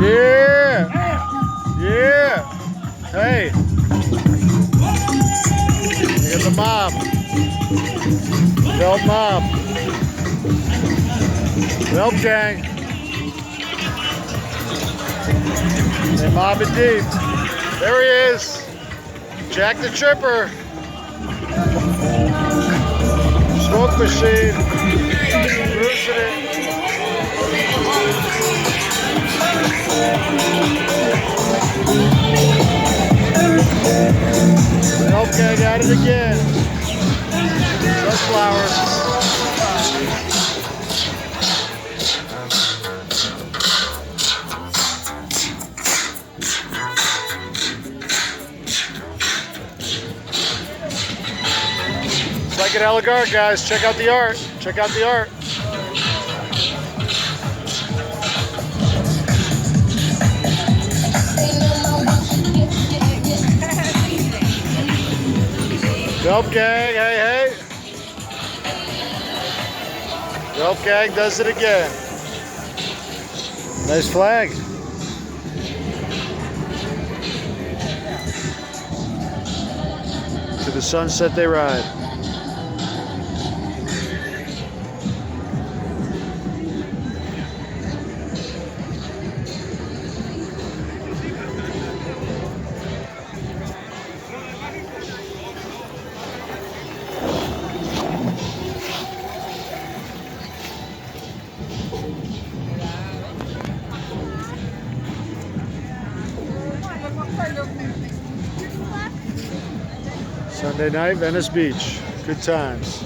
Yeah! Yeah! Hey! Look at the mob. VELP mob. VELP gang. They mob it deep. There he is. Jack the Tripper. Smoke machine. Cruising it. VELP gang at it again. Sunflowers. It's like an Elegant, guys. Check out the art. Check out the art. VELP gang, hey, hey. VELP gang does it again. Nice flag. To the sunset they ride. Sunday night, Venice Beach. Good times.